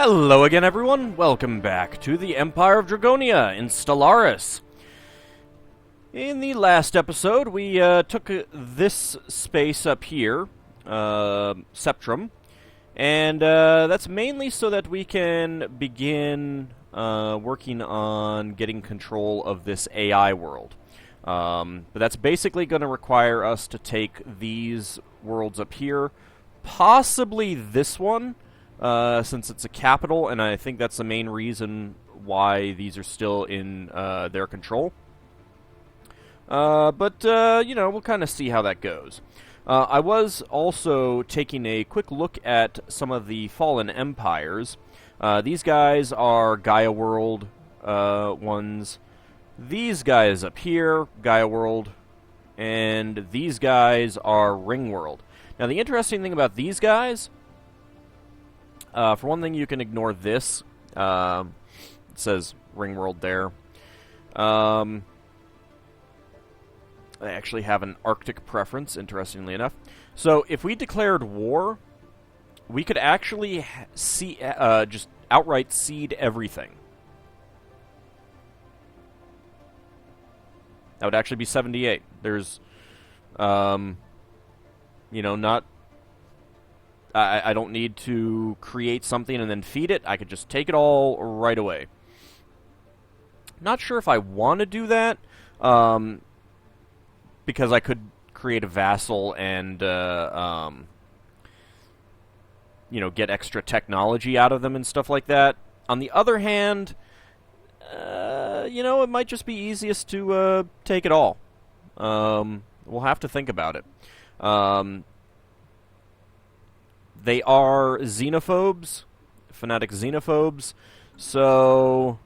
Hello again, everyone. Welcome back to the Empire of Dragonia in Stellaris. In the last episode, we took this space up here, Septrum, and that's mainly so that we can begin working on getting control of this AI world. But that's basically going to require us to take these worlds up here, possibly this one, since it's a capital, and I think that's the main reason why these are still in their control. But we'll kind of see how that goes. I was also taking a quick look at some of the fallen empires. These guys are Gaia World ones. These guys up here, Gaia World, and these guys are Ring World. Now, the interesting thing about these guys, for one thing, you can ignore this. It says Ring World there. They actually have an Arctic preference, interestingly enough. So, if we declared war, we could actually just outright cede everything. That would actually be 78. There's, not... I don't need to create something and then feed it. I could just take it all right away. Not sure if I want to do that, because I could create a vassal and, get extra technology out of them and stuff like that. On the other hand, it might just be easiest to take it all. We'll have to think about it. They are xenophobes, fanatic xenophobes, so,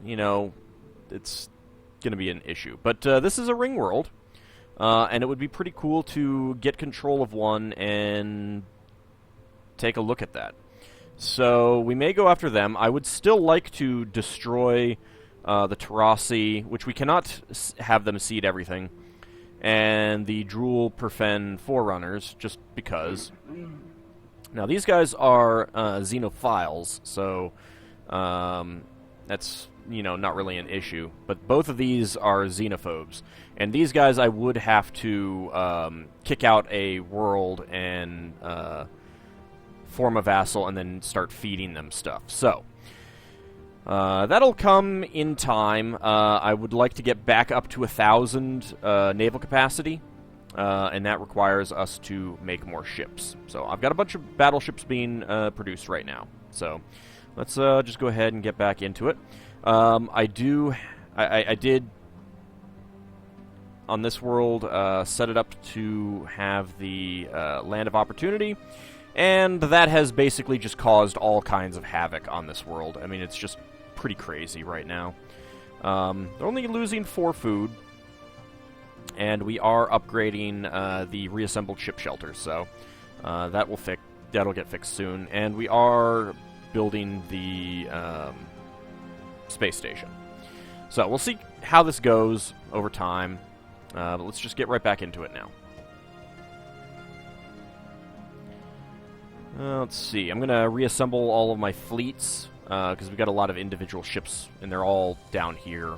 it's going to be an issue. But this is a ring world, and it would be pretty cool to get control of one and take a look at that. So we may go after them. I would still like to destroy the Tarasi, which we cannot have them cede everything, and the Drool Perfen Forerunners, just because. Now, these guys are xenophiles, so that's, not really an issue. But both of these are xenophobes. And these guys I would have to kick out a world and form a vassal and then start feeding them stuff. So, that'll come in time. I would like to get back up to 1,000 naval capacity. And that requires us to make more ships. So I've got a bunch of battleships being produced right now. So let's just go ahead and get back into it. I did, on this world, set it up to have the Land of Opportunity. And that has basically just caused all kinds of havoc on this world. I mean, it's just pretty crazy right now. They're only losing 4 food. And we are upgrading the reassembled ship shelters, so that'll get fixed soon. And we are building the space station. So we'll see how this goes over time. But let's just get right back into it now. Let's see. I'm going to reassemble all of my fleets, because we've got a lot of individual ships, and they're all down here.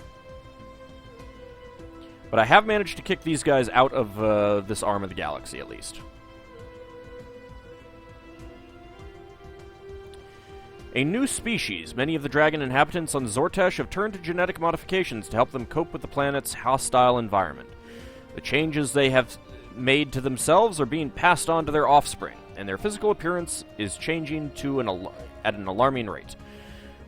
But I have managed to kick these guys out of this arm of the galaxy, at least. A new species. Many of the dragon inhabitants on Zortesh have turned to genetic modifications to help them cope with the planet's hostile environment. The changes they have made to themselves are being passed on to their offspring, and their physical appearance is changing at an alarming rate.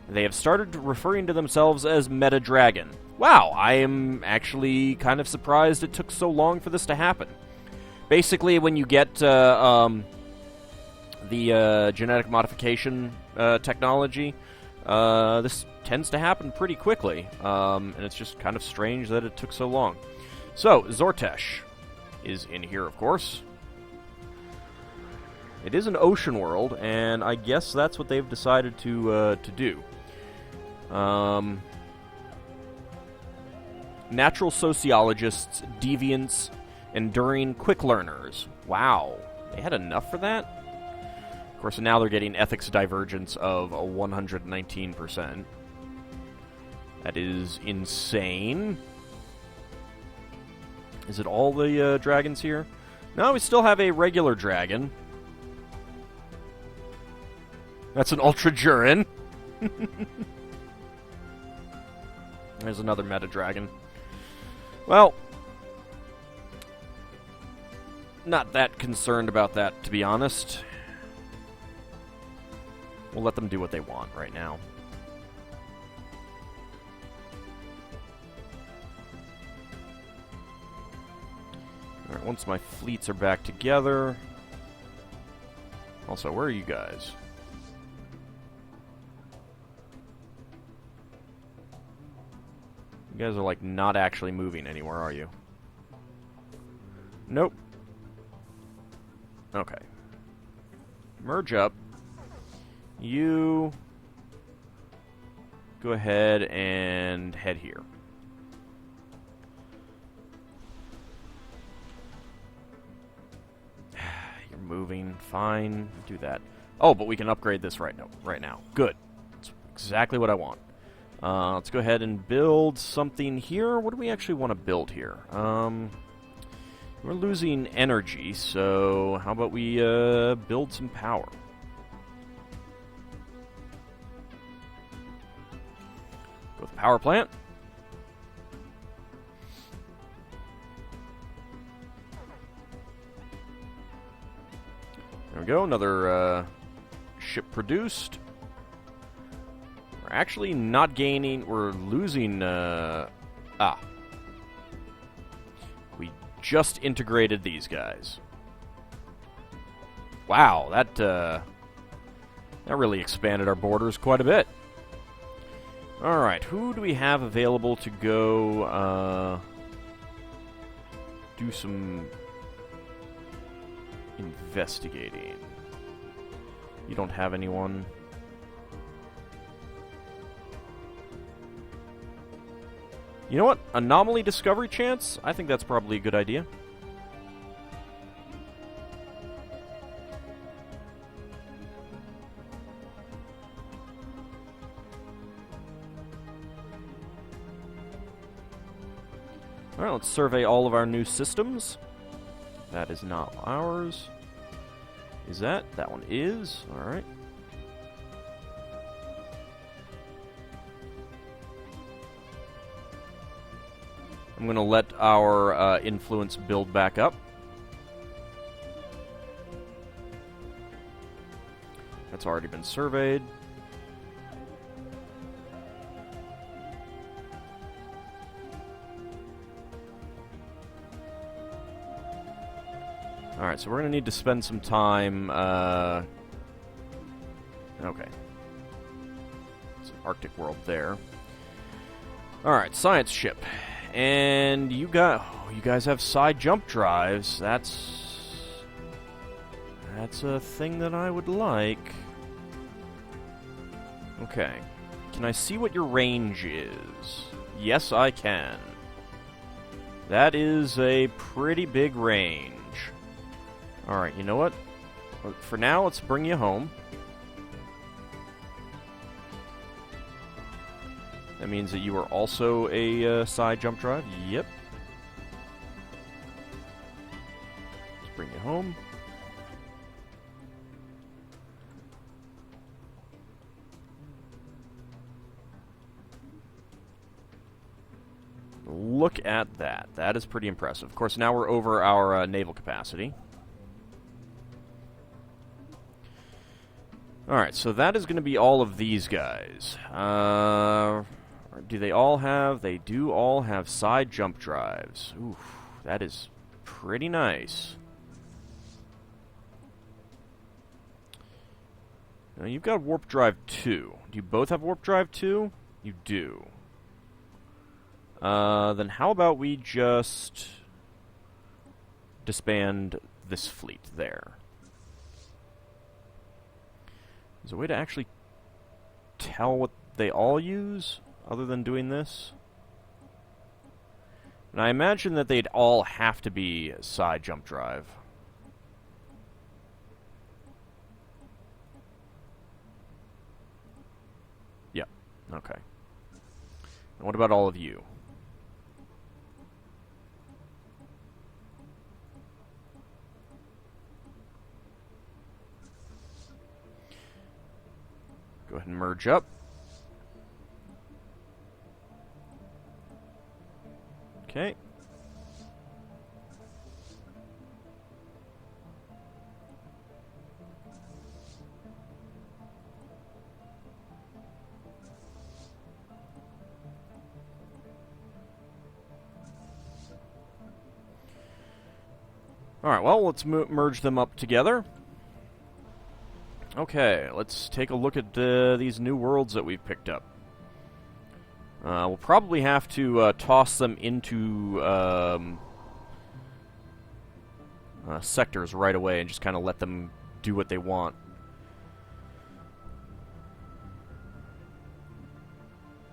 They have started referring to themselves as Meta-Dragon. Wow, I am actually kind of surprised it took so long for this to happen. Basically, when you get the genetic modification technology, this tends to happen pretty quickly, and it's just kind of strange that it took so long. So, Zortesh is in here, of course. It is an ocean world, and I guess that's what they've decided to do. Natural sociologists, deviants, enduring quick learners. Wow, they had enough for that? course, now they're getting ethics divergence of 119%. That is insane. Is it all the dragons here? No, we still have a regular dragon. That's an UltraDragon. There's another meta dragon. Well, not that concerned about that, to be honest. We'll let them do what they want right now. Alright, once my fleets are back together... Also, where are you guys? You guys are, like, not actually moving anywhere, are you? Nope. Okay. Merge up. You... go ahead and head here. You're moving. Fine. Do that. Oh, but we can upgrade this right now. Good. That's exactly what I want. Let's go ahead and build something here. What do we actually want to build here? We're losing energy, so how about we build some power? Go with the power plant. There we go, another ship produced. We're actually not gaining, we're losing, we just integrated these guys. Wow, that really expanded our borders quite a bit. Alright, who do we have available to go, do some investigating? You don't have anyone. You know what? Anomaly discovery chance? I think that's probably a good idea. Alright, let's survey all of our new systems. That is not ours. Is that? That one is. Alright. I'm going to let our influence build back up. That's already been surveyed. Alright, so we're going to need to spend some time... Okay. Some Arctic world there. Alright, science ship. And you guys have side jump drives. That's a thing that I would like. Okay. Can I see what your range is? Yes, I can. That is a pretty big range. Alright, you know what? For now, let's bring you home. That means that you are also a side jump drive. Yep. Let's bring you home. Look at that. That is pretty impressive. Of course, now we're over our naval capacity. Alright, so that is going to be all of these guys. Do they all have... They do all have side jump drives. Oof, that is pretty nice. Now, you've got warp drive 2. Do you both have warp drive 2? You do. Then how about we just disband this fleet there? Is there a way to actually tell what they all use, other than doing this? And I imagine that they'd all have to be side jump drive. Okay. And what about all of you? Go ahead and merge up. Okay. Alright, well, let's merge them up together. Okay, let's take a look at these new worlds that we've picked up. We'll probably have to toss them into sectors right away and just kind of let them do what they want.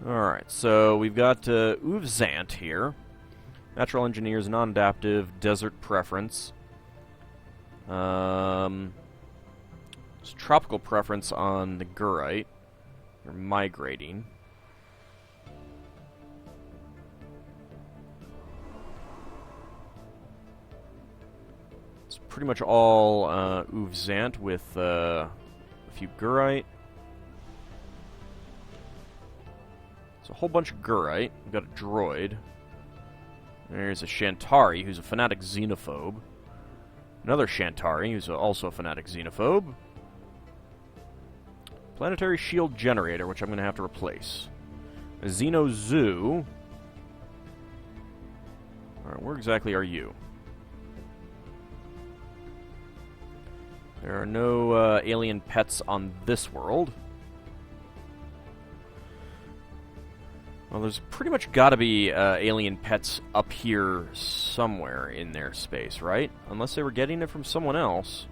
Alright, so we've got Uvzant here. Natural Engineers, Non-Adaptive, Desert Preference. There's Tropical Preference on the Gurite. You're migrating. It's pretty much all Uvzant with a few Gurite. It's a whole bunch of Gurite. We've got a droid. There's a Shantari, who's a fanatic xenophobe. Another Shantari, who's also a fanatic xenophobe. Planetary shield generator, which I'm going to have to replace. A Xeno Zoo. Alright, where exactly are you? There are no alien pets on this world. Well, there's pretty much got to be alien pets up here somewhere in their space, right? Unless they were getting it from someone else.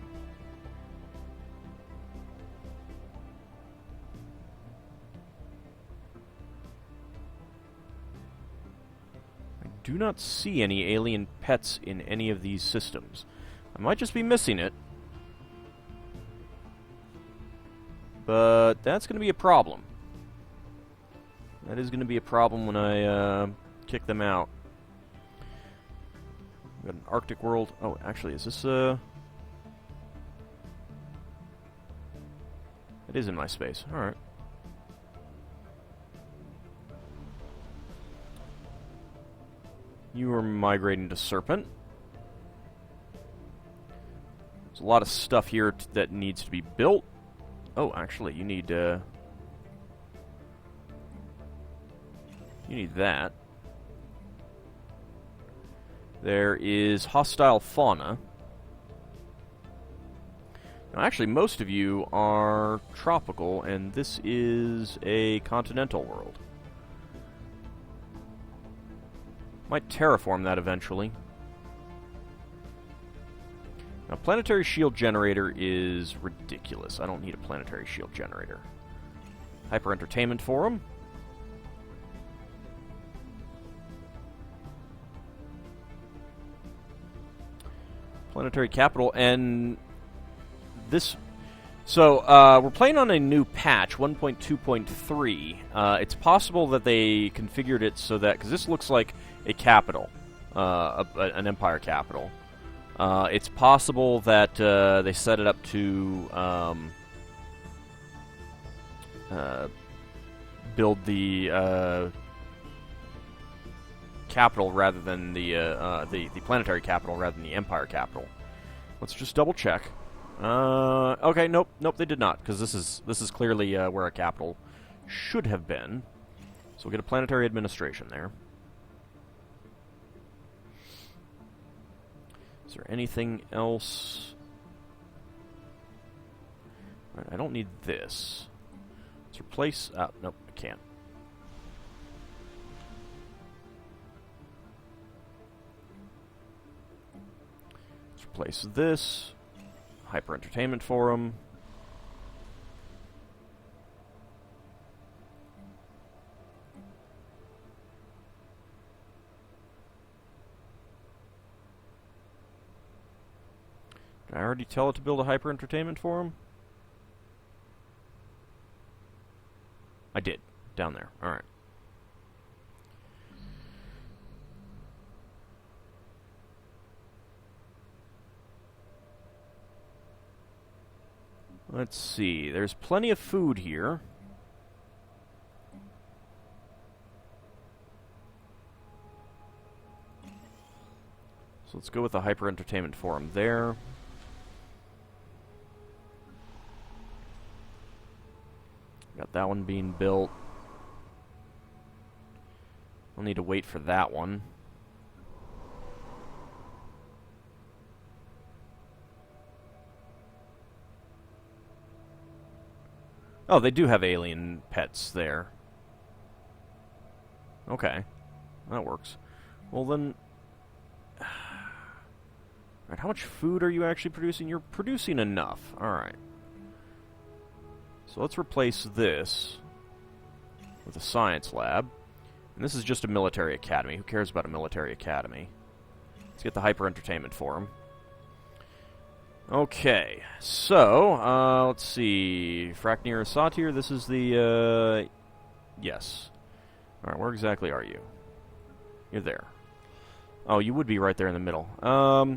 I do not see any alien pets in any of these systems. I might just be missing it. But that's going to be a problem. That is going to be a problem when I kick them out. We've got an Arctic world. Oh, actually, is this It is in my space. Alright. You are migrating to Serpent. There's a lot of stuff here that needs to be built. Oh, actually, you need that. There is hostile fauna. Now, actually, most of you are tropical, and this is a continental world. Might terraform that eventually. Now, planetary shield generator is ridiculous. I don't need a planetary shield generator. Hyper entertainment forum. Planetary capital, and this... So, we're playing on a new patch, 1.2.3. It's possible that they configured it so that... Because this looks like a capital. An empire capital. It's possible that they set it up to build the capital rather than the planetary capital rather than the empire capital. Let's just double check. Okay, nope, they did not, because this is clearly where a capital should have been. So we'll get a planetary administration there. Is there anything else? All right, I don't need this. Let's replace... nope, I can't. Let's replace this. Hyper Entertainment Forum. Did I already tell it to build a Hyper Entertainment Forum? I did. down there. Alright. Let's see. There's plenty of food here. So let's go with the Hyper Entertainment Forum there. Got that one being built. I'll need to wait for that one. Oh, they do have alien pets there. Okay. That works. Well then... Alright, how much food are you actually producing? You're producing enough. Alright. So let's replace this with a science lab. And this is just a military academy. Who cares about a military academy? Let's get the Hyper Entertainment Forum. Okay, so, let's see. Fraknir Satir, this is the, yes. Alright, where exactly are you? You're there. Oh, you would be right there in the middle. How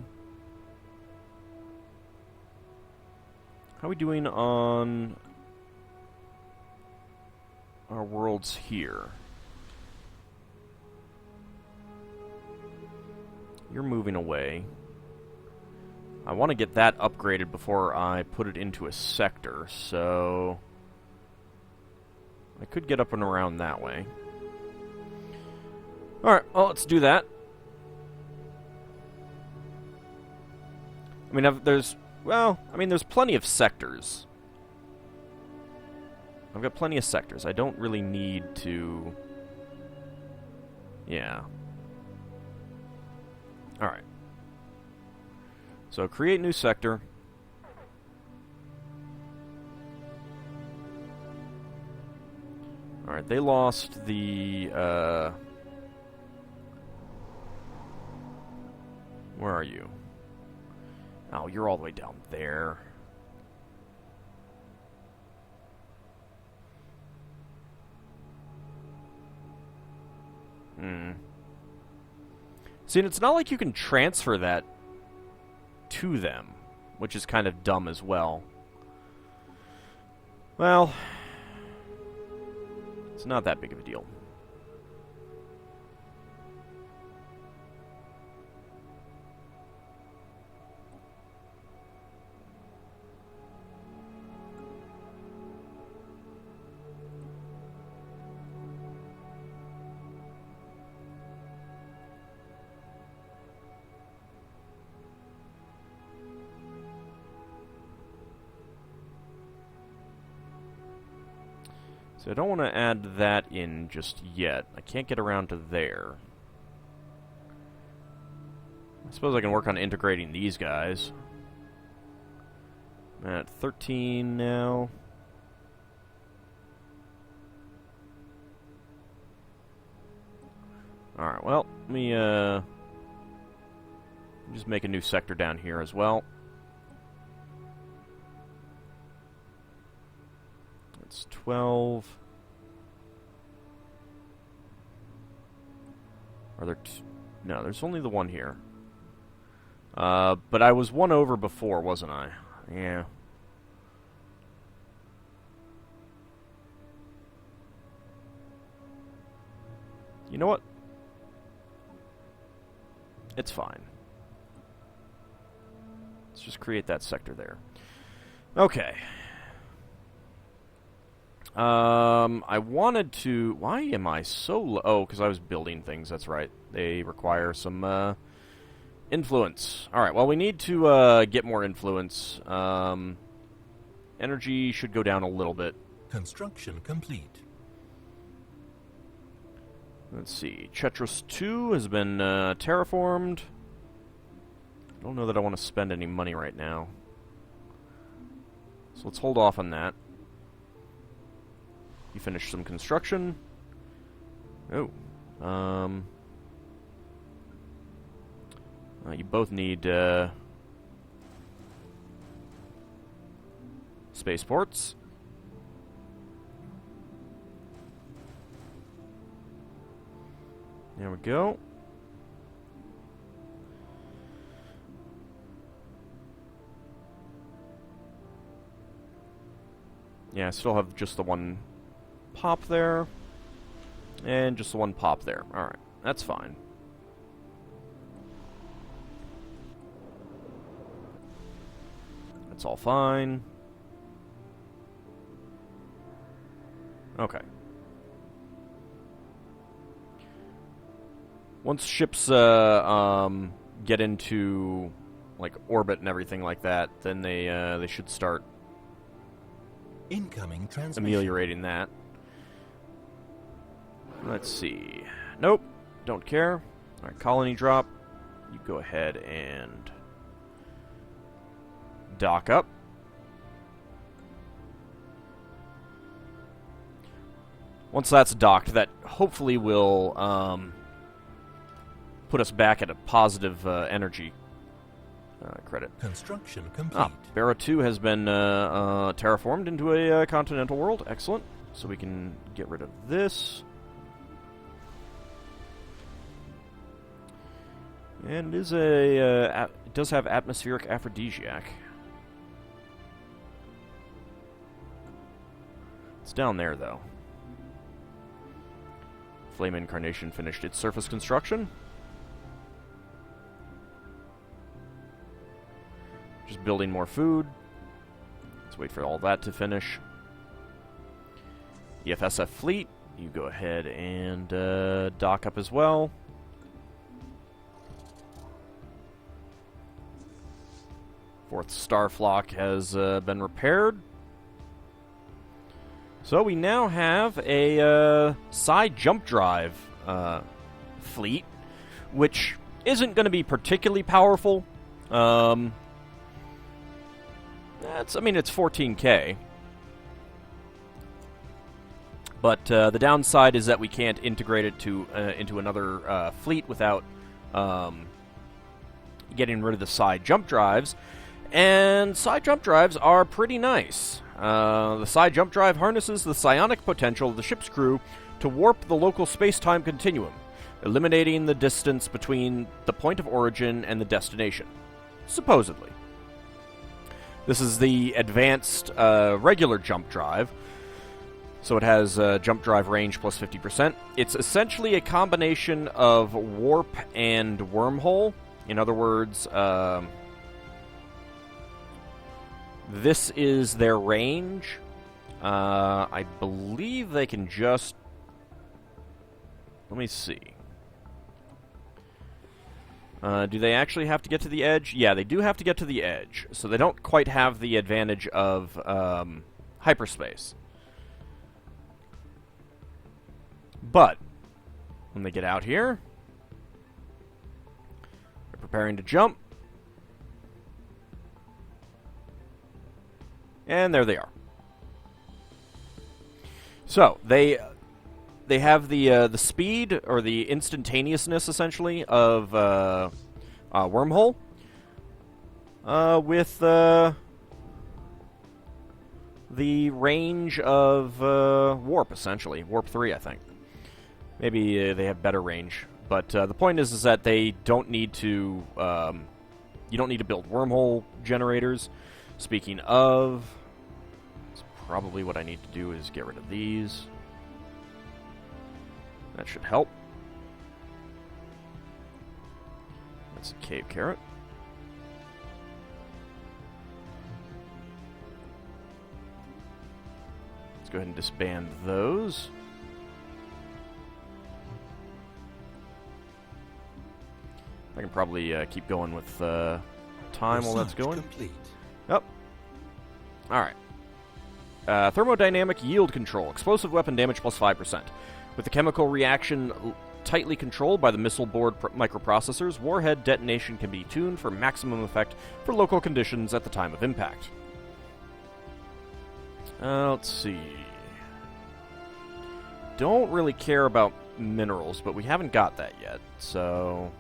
are we doing on our worlds here? You're moving away. I want to get that upgraded before I put it into a sector, so I could get up and around that way. Alright, well, let's do that. I mean, there's plenty of sectors. I've got plenty of sectors. I don't really need to... Yeah. Alright. So, create new sector. Alright, they lost the, where are you? Oh, you're all the way down there. See, and it's not like you can transfer that to them, which is kind of dumb as well. Well, it's not that big of a deal. So I don't want to add that in just yet. I can't get around to there. I suppose I can work on integrating these guys. I'm at 13 now. Alright, well, let me just make a new sector down here as well. It's 12. Are there no, there's only the one here. But I was one over before, wasn't I? Yeah. You know what? It's fine. Let's just create that sector there. Okay. I wanted to... Why am I so low? Oh, because I was building things, that's right. They require some, influence. Alright, well, we need to, get more influence. Energy should go down a little bit. Construction complete. Let's see. Chetros 2 has been, terraformed. I don't know that I want to spend any money right now. So let's hold off on that. You finish some construction. Oh. You both need, spaceports. There we go. Yeah, I still have just the one pop there. And just the one pop there. Alright, that's fine. That's all fine. Okay. Once ships get into like orbit and everything like that, then they should start Incoming transmission. ameliorating that. Let's see. Nope, don't care. All right, colony drop. You go ahead and dock up. Once that's docked, that hopefully will put us back at a positive energy credit. Construction complete. Barra 2 has been terraformed into a continental world. Excellent. So we can get rid of this. And it is it does have atmospheric aphrodisiac. It's down there, though. Flame Incarnation finished its surface construction. Just building more food. Let's wait for all that to finish. EFSF fleet, you go ahead and dock up as well. Fourth star flock has been repaired. So we now have a side jump drive fleet, which isn't going to be particularly powerful. It's 14K. But the downside is that we can't integrate it into another fleet without getting rid of the side jump drives. And side jump drives are pretty nice. The side jump drive harnesses the psionic potential of the ship's crew to warp the local space-time continuum, eliminating the distance between the point of origin and the destination. Supposedly. This is the advanced regular jump drive, so it has jump drive range plus 50%. It's essentially a combination of warp and wormhole. In other words, this is their range. I believe they can just... Let me see. Do they actually have to get to the edge? Yeah, they do have to get to the edge. So they don't quite have the advantage of hyperspace. But, when they get out here, they're preparing to jump. And there they are. So, they have the speed, or the instantaneousness, essentially, of wormhole, with the range of warp, essentially. Warp 3, I think. Maybe they have better range. But the point is that they don't need to... you don't need to build wormhole generators. Speaking of... Probably what I need to do is get rid of these. That should help. That's a cave carrot. Let's go ahead and disband those. I can probably keep going with time while that's going. Complete. Yep. Alright. Thermodynamic yield control. Explosive weapon damage plus 5%. With the chemical reaction tightly controlled by the missile board microprocessors, warhead detonation can be tuned for maximum effect for local conditions at the time of impact. Let's see. Don't really care about minerals, but we haven't got that yet, so...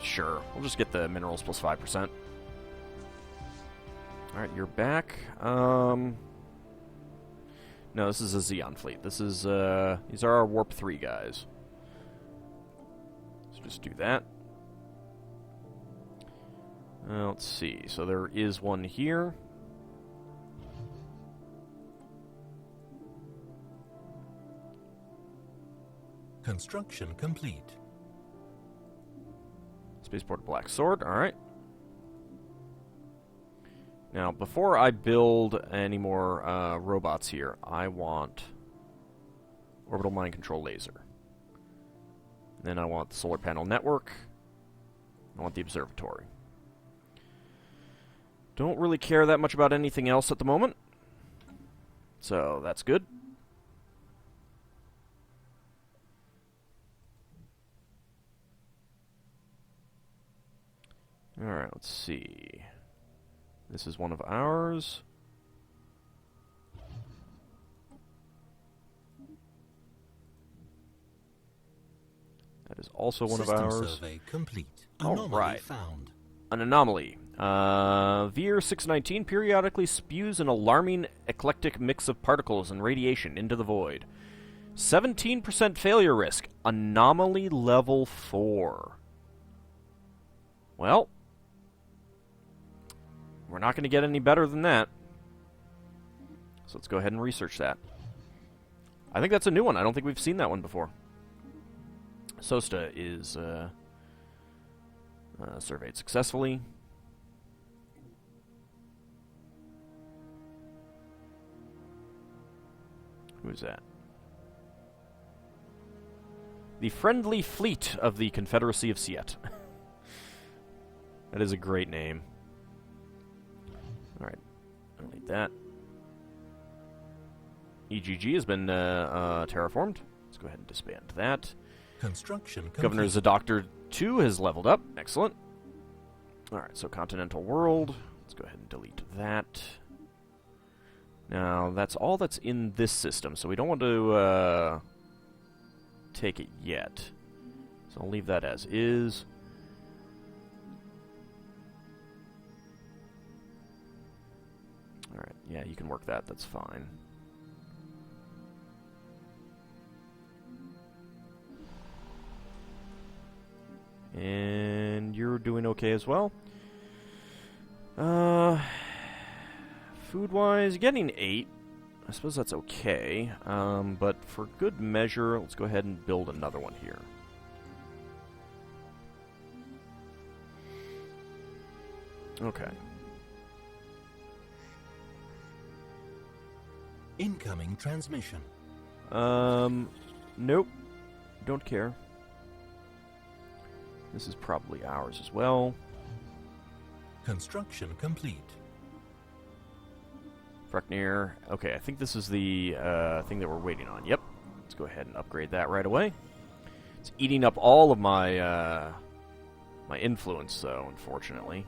Sure, we'll just get the minerals plus 5%. Alright, you're back. No, this is a Xeon fleet. This is, these are our Warp 3 guys. So just do that. Let's see. So there is one here. Construction complete. Spaceport Black Sword, alright. Now, before I build any more robots here, I want orbital mind control laser. Then I want the solar panel network. I want the observatory. Don't really care that much about anything else at the moment. So, that's good. Alright, let's see. This is one of ours. That is also one of ours. System survey complete. Anomaly found. An anomaly. Veer 619 periodically spews an alarming eclectic mix of particles and radiation into the void. 17% failure risk. Anomaly level 4. Well, we're not going to get any better than that. So let's go ahead and research that. I think that's a new one. I don't think we've seen that one before. SOSTA is surveyed successfully. Who is that? The Friendly Fleet of the Confederacy of Siet. That is a great name. Alright, I'll need that. EGG has been terraformed. Let's go ahead and disband that. Construction complete. Governor Zadoctor 2 has leveled up. Excellent. Alright, so Continental World. Let's go ahead and delete that. Now, that's all that's in this system, so we don't want to take it yet. So I'll leave that as is. Alright, yeah, you can work that. That's fine. And you're doing okay as well. Food-wise, you're getting 8. I suppose that's okay. But for good measure, let's go ahead and build another one here. Okay. Incoming transmission. Nope. Don't care. This is probably ours as well. Construction complete. Freknir. Okay, I think this is the thing that we're waiting on. Yep. Let's go ahead and upgrade that right away. It's eating up all of my my influence, though, unfortunately.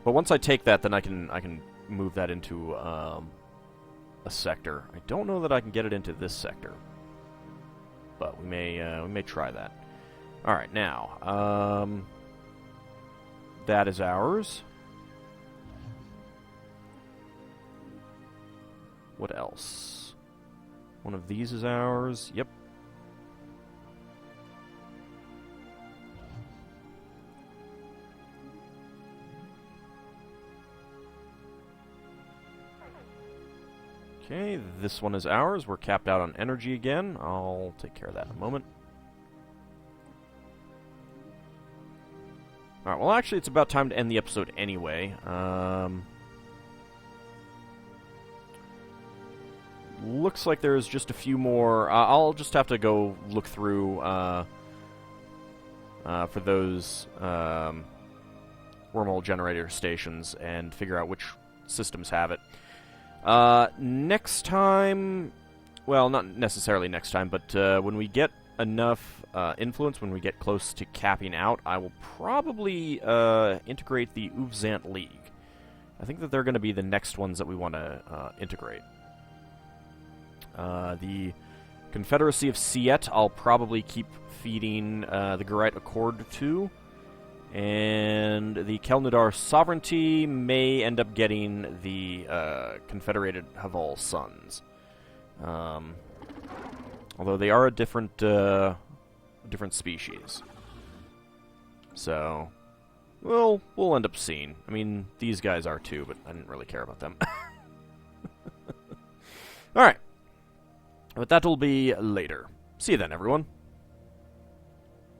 But once I take that, then I can move that into a sector. I don't know that I can get it into this sector, but we may try that. All right, now that is ours. What else? One of these is ours. Yep. Okay, this one is ours. We're capped out on energy again. I'll take care of that in a moment. Alright, well actually it's about time to end the episode anyway. Looks like there's just a few more. I'll just have to go look through for those wormhole generator stations and figure out which systems have it. Next time, well, not necessarily next time, but when we get enough influence, when we get close to capping out, I will probably integrate the Uvzant League. I think that they're going to be the next ones that we want to integrate. The Confederacy of Siet, I'll probably keep feeding the Garite Accord to. And the Kelnadar sovereignty may end up getting the Confederated Haval Sons. Although they are a different species. So, we'll end up seeing. I mean, these guys are too, but I didn't really care about them. Alright. But that'll be later. See you then, everyone.